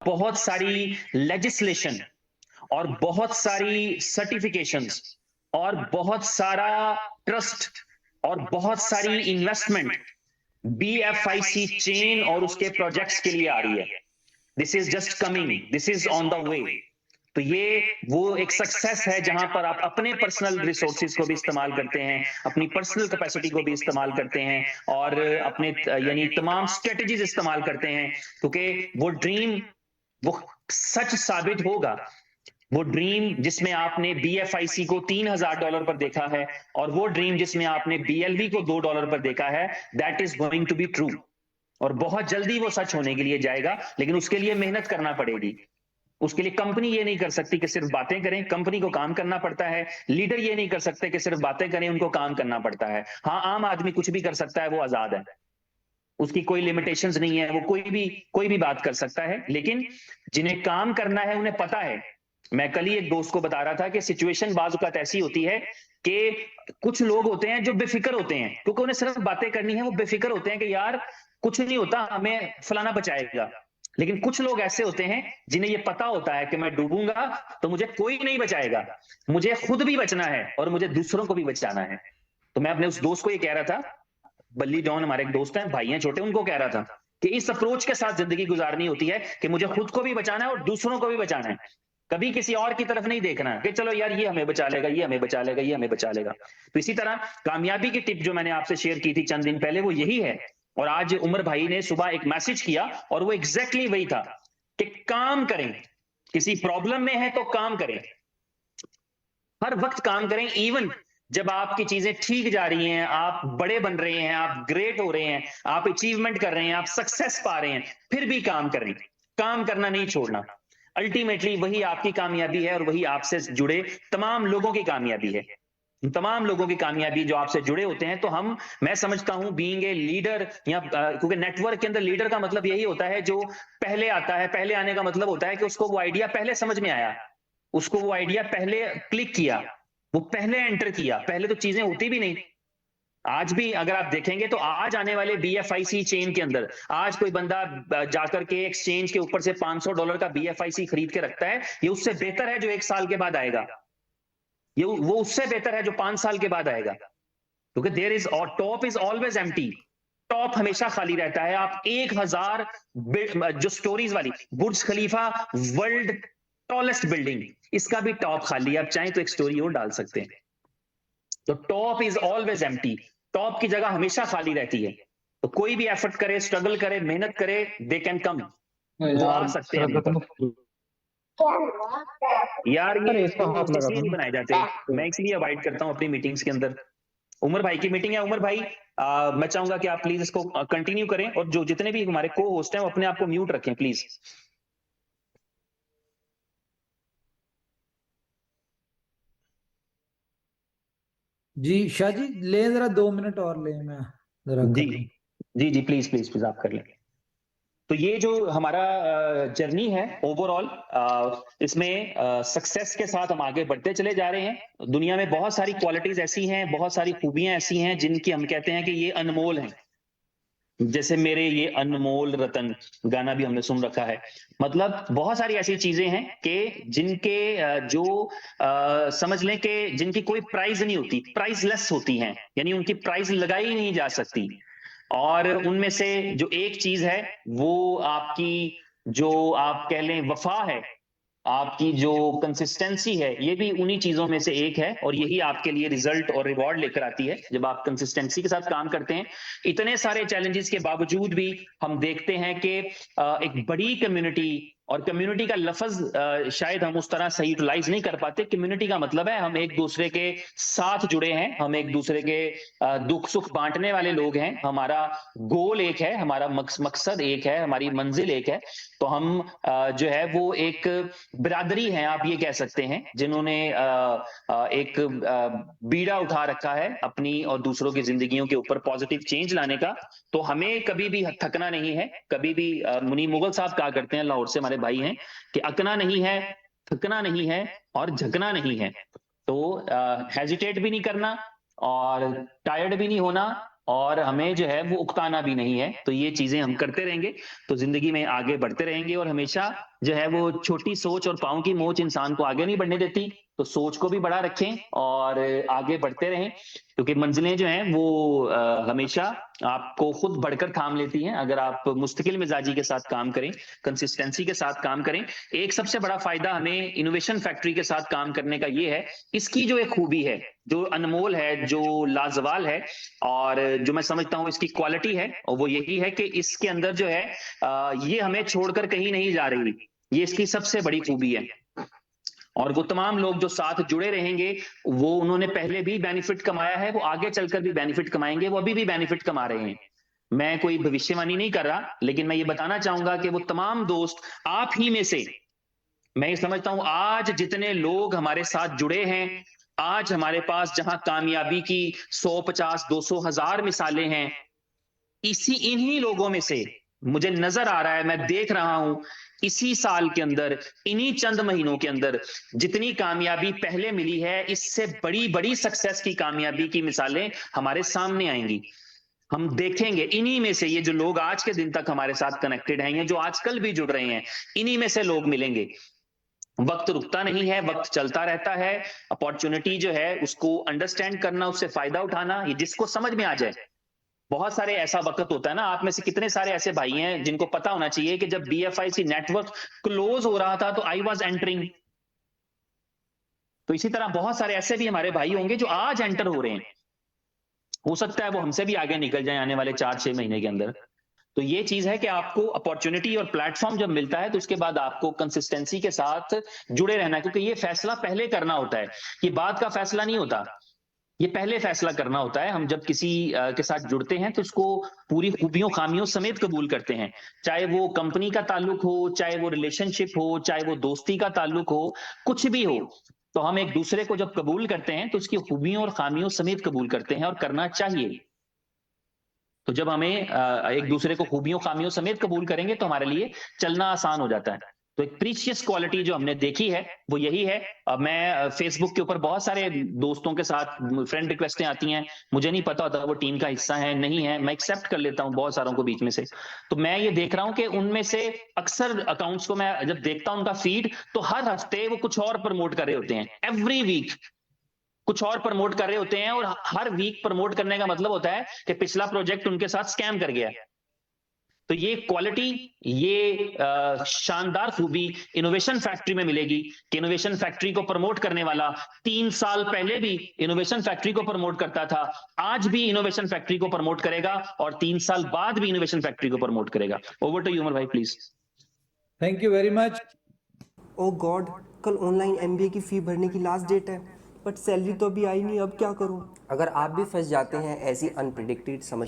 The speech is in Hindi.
बहुत सारी लेजिस्लेशन और बहुत सारी सर्टिफिकेशंस और बहुत सारा ट्रस्ट और बहुत सारी इन्वेस्टमेंट BFIC चेन और उसके प्रोजेक्ट्स के लिए आ रही है। This is just coming, this is on the way. तो ये वो एक सक्सेस है जहां पर आप अपने पर्सनल रिसोर्सेज को भी इस्तेमाल करते हैं, अपनी पर्सनल कैपेसिटी को भी इस्तेमाल करते हैं और अपने यानी तमाम स्ट्रेटजीज इस्तेमाल करते हैं, क्योंकि वो ड्रीम वो सच साबित होगा। वो ड्रीम जिसमें आपने BFIC को $3000 पर देखा है और वो ड्रीम जिसमें आपने BLV को $2 पर देखा है, that is going to be true. और बहुत जल्दी वो सच होने के लिए जाएगा, लेकिन उसके लिए मेहनत करना पड़ेगी। उसके लिए कंपनी ये नहीं कर सकती कि सिर्फ बातें करें, कंपनी को काम करना पड़ता है। लीडर ये नहीं कर सकते कि सिर्फ बातें करें, उनको काम करना पड़ता है। हाँ, आम आदमी कुछ भी कर सकता है, वो आजाद है, उसकी कोई लिमिटेशंस नहीं है, वो कोई भी बात कर सकता है। लेकिन जिन्हें काम करना है उन्हें पता है। मैं कल ही एक दोस्त को बता रहा था कि सिचुएशन बाज़ औक़ात ऐसी होती है कि कुछ लोग होते हैं जो बेफिक्र होते हैं, क्योंकि उन्हें सिर्फ बातें करनी है। वो बेफिक्र होते हैं कि यार कुछ नहीं होता, हमें फलाना बचाएगा। लेकिन कुछ लोग ऐसे होते हैं जिन्हें ये पता होता है कि मैं डूबूंगा तो मुझे कोई नहीं बचाएगा, मुझे खुद भी बचना है और मुझे दूसरों को भी बचाना है। तो मैं अपने उस दोस्त को ये कह रहा था, बल्ली जॉन हमारे एक दोस्त हैं, भाई हैं छोटे, उनको कह रहा था कि इस अप्रोच के साथ जिंदगी गुजारनी होती है कि मुझे खुद को भी बचाना है और दूसरों को भी बचाना है। कभी किसी और की तरफ नहीं देखना कि चलो यार ये हमें बचा लेगा, ये हमें बचा लेगा, ये हमें बचा लेगा। तो इसी तरह कामयाबी की टिप जो मैंने आपसे शेयर की थी चंद दिन पहले, वो यही है। और आज उमर भाई ने सुबह एक मैसेज किया और वो एग्जैक्टली वही था कि काम करें, किसी प्रॉब्लम में है तो काम करें, हर वक्त काम करें। इवन जब आपकी चीजें ठीक जा रही हैं, आप बड़े बन रहे हैं, आप ग्रेट हो रहे हैं, आप अचीवमेंट कर रहे हैं, आप सक्सेस पा रहे हैं, फिर भी काम करें। काम करना नहीं छोड़ना। अल्टीमेटली वही आपकी कामयाबी है और वही आपसे जुड़े तमाम लोगों की कामयाबी है। तमाम लोगों की कामयाबी जो आपसे जुड़े होते हैं। तो मैं समझता हूं बीइंग ए लीडर, या क्योंकि नेटवर्क के अंदर लीडर का मतलब यही होता है जो पहले आता है। पहले आने का मतलब होता है कि उसको वो आइडिया पहले समझ में आया, उसको वो आइडिया पहले क्लिक किया, वो पहले एंटर किया। पहले तो चीजें होती भी नहीं। आज भी अगर आप देखेंगे तो आज आने वाले BFIC चेन के अंदर आज कोई बंदा जाकर के एक्सचेंज के ऊपर से $500 का BFIC खरीद के रखता है, ये उससे बेहतर है जो 1 साल के बाद आएगा। ये वो उससे बेहतर है जो 5 साल के बाद आएगा, क्योंकि देयर इज और top is always empty. Top हमेशा खाली रहता है। आप 1000 जो स्टोरीज वाली बुर्ज खलीफा, वर्ल्ड टॉलेस्ट बिल्डिंग, इसका भी टॉप खाली है। आप चाहें तो एक स्टोरी और डाल सकते हैं। तो top is always empty, top की जगह हमेशा खाली रहती है। तो कोई भी एफर्ट करे, स्ट्रगल करे, मेहनत करे, दे कैन कम, वो आ सकते हैं ऊपर। यार ये इसका हाथ लगा इसलिए नहीं बनाए जाते, मैं इसलिए अवॉइड करता हूं अपनी मीटिंग्स के अंदर। उमर भाई की मीटिंग है। उमर भाई मैं चाहूंगा कि आप प्लीज इसको कंटिन्यू करें और जो जितने भी हमारे को होस्ट हैं वो अपने आप को म्यूट रखें प्लीज। जी शाह जी, ले जरा 2 मिनट और ले, मैं जरा जी कर लूं। जी जी प्लीज प्लीज प्लीज आप कर लें। तो ये जो हमारा जर्नी है ओवरऑल, इसमें सक्सेस के साथ हम आगे बढ़ते चले जा रहे हैं। दुनिया में बहुत सारी क्वालिटीज ऐसी हैं, बहुत सारी खूबियां ऐसी हैं जिनकी हम कहते हैं कि ये अनमोल हैं। जैसे मेरे ये अनमोल रतन गाना भी हमने सुन रखा है। मतलब बहुत सारी ऐसी चीजें हैं कि जिनके जो समझ लें कि जिनकी कोई प्राइस नहीं होती, प्राइसलेस होती हैं, यानी उनकी प्राइस लगाई नहीं जा सकती। और उनमें से जो एक चीज है वो आपकी, जो आप कह लें वफा है, आपकी जो कंसिस्टेंसी है, ये भी उन्हीं चीजों में से एक है। और यही आपके लिए रिजल्ट और रिवॉर्ड लेकर आती है जब आप कंसिस्टेंसी के साथ काम करते हैं। इतने सारे चैलेंजेस के बावजूद भी हम देखते हैं कि एक बड़ी कम्युनिटी, और कम्युनिटी का लफ्ज शायद हम उस तरह सही यूटिलाइज नहीं कर पाते। कम्युनिटी का मतलब है हम एक दूसरे के साथ जुड़े हैं, हम एक दूसरे के दुख सुख बांटने वाले लोग हैं। हमारा गोल एक है, हमारा मकसद एक है, हमारी मंजिल एक है। तो हम जो है वो एक बिरादरी है, आप ये कह सकते हैं, जिन्होंने एक बीड़ा उठा रखा है अपनी और दूसरों की जिंदगियों के ऊपर पॉजिटिव चेंज लाने का। तो हमें कभी भी थकना नहीं है, कभी भी। मुनीर मुगल साहब कहा करते हैं, लाहौर से हमारे भाई हैं, कि अकना नहीं है, थकना नहीं है और झकना नहीं है। तो हेजिटेट भी नहीं करना और टायर्ड भी नहीं होना और हमें जो है वो उकताना भी नहीं है। तो ये चीजें हम करते रहेंगे तो जिंदगी में आगे बढ़ते रहेंगे, और हमेशा जो है वो छोटी सोच और पाँव की मोच इंसान को आगे नहीं बढ़ने देती। तो सोच को भी बड़ा रखें और आगे बढ़ते रहें, क्योंकि मंजिलें जो हैं वो हमेशा आपको खुद बढ़कर थाम लेती हैं अगर आप मुस्तकिल मिजाजी के साथ काम करें, कंसिस्टेंसी के साथ काम करें। एक सबसे बड़ा फायदा हमें इनोवेशन फैक्ट्री के साथ काम करने का ये है, इसकी जो एक खूबी है, जो अनमोल है, जो लाजवाल है, और जो मैं समझता हूं इसकी क्वालिटी है, और वो यही है कि इसके अंदर जो है ये हमें छोड़कर कहीं नहीं जा रही। ये इसकी सबसे बड़ी खूबी है। और वो तमाम लोग जो साथ जुड़े रहेंगे, वो उन्होंने पहले भी बेनिफिट कमाया है, वो आगे चलकर भी बेनिफिट कमाएंगे, वो अभी भी बेनिफिट कमा रहे हैं। मैं कोई भविष्यवाणी नहीं कर रहा, लेकिन मैं ये बताना चाहूंगा कि वो तमाम दोस्त आप ही में से, मैं ये समझता हूं आज जितने लोग हमारे साथ जुड़े हैं, आज हमारे पास जहां कामयाबी की 100, 50, 200, 1000 मिसालें हैं, इन्हीं लोगों में से मुझे नजर आ रहा है, मैं देख रहा हूं, इसी साल के अंदर, इन्हीं चंद महीनों के अंदर जितनी कामयाबी पहले मिली है, इससे बड़ी बड़ी सक्सेस की कामयाबी की मिसालें हमारे सामने आएंगी। हम देखेंगे इन्हीं में से, ये जो लोग आज के दिन तक हमारे साथ कनेक्टेड हैं, ये जो आजकल भी जुड़ रहे हैं, इन्हीं में से लोग मिलेंगे। वक्त रुकता नहीं है, वक्त चलता रहता है। अपॉर्चुनिटी जो है उसको अंडरस्टैंड करना, उससे फायदा उठाना, ये जिसको समझ में आ जाए। बहुत सारे ऐसा वक्त होता है ना, आप में से कितने सारे ऐसे भाई हैं जिनको पता होना चाहिए कि जब BFIC नेटवर्क क्लोज हो रहा था तो आई वॉज एंटरिंग। तो इसी तरह बहुत सारे ऐसे भी हमारे भाई होंगे जो आज एंटर हो रहे हैं, हो सकता है वो हमसे भी आगे निकल जाए आने वाले 4-6 महीने के अंदर। तो ये चीज है कि आपको अपॉर्चुनिटी और प्लेटफॉर्म जब मिलता है तो उसके बाद आपको कंसिस्टेंसी के साथ जुड़े रहना है, क्योंकि ये फैसला पहले करना होता है, ये बाद का फैसला नहीं होता, ये पहले फैसला करना होता है। हम जब किसी के साथ जुड़ते हैं तो उसको पूरी खूबियों खामियों समेत कबूल करते हैं, चाहे वो कंपनी का ताल्लुक हो, चाहे वो रिलेशनशिप हो, चाहे वो दोस्ती का ताल्लुक हो, कुछ भी हो। तो हम एक दूसरे को जब कबूल करते हैं तो उसकी खूबियों और खामियों समेत कबूल करते हैं, और करना चाहिए। तो जब हमें एक दूसरे को खूबियों खामियों समेत कबूल करेंगे तो हमारे लिए चलना आसान हो जाता है। तो एक प्रीशियस क्वालिटी जो हमने देखी है वो यही है। अब मैं फेसबुक के ऊपर बहुत सारे दोस्तों के साथ फ्रेंड रिक्वेस्टें आती हैं, मुझे नहीं पता होता वो टीम का हिस्सा है नहीं है, मैं एक्सेप्ट कर लेता हूं बहुत सारों को बीच में से। तो मैं ये देख रहा हूं कि उनमें से अक्सर अकाउंट्स को मैं जब देखता हूं उनका फीड, तो हर हफ्ते वो कुछ और प्रमोट कर रहे होते हैं, एवरी वीक कुछ और प्रमोट कर रहे होते हैं, और हर वीक प्रमोट करने का मतलब होता है कि पिछला प्रोजेक्ट उनके साथ स्कैम कर गया। तो ये क्वालिटी, ये शानदार खूबी इनोवेशन फैक्ट्री में मिलेगी कि इनोवेशन फैक्ट्री को प्रमोट करने वाला 3 साल पहले भी इनोवेशन फैक्ट्री को प्रमोट करता था, आज भी इनोवेशन फैक्ट्री को प्रमोट करेगा, और 3 साल बाद भी इनोवेशन फैक्ट्री को प्रमोट करेगा। ओवर टू यू उमर भाई please. Thank you very much. Oh God, कल ऑनलाइन MBA की फ़ी भरने की लास्ट डेट है, बट सैलरी तो अभी आई नहीं, अब क्या करूं? अगर आप भी फंस जाते हैं ऐसी अनप्रिडिक्टेड समस्या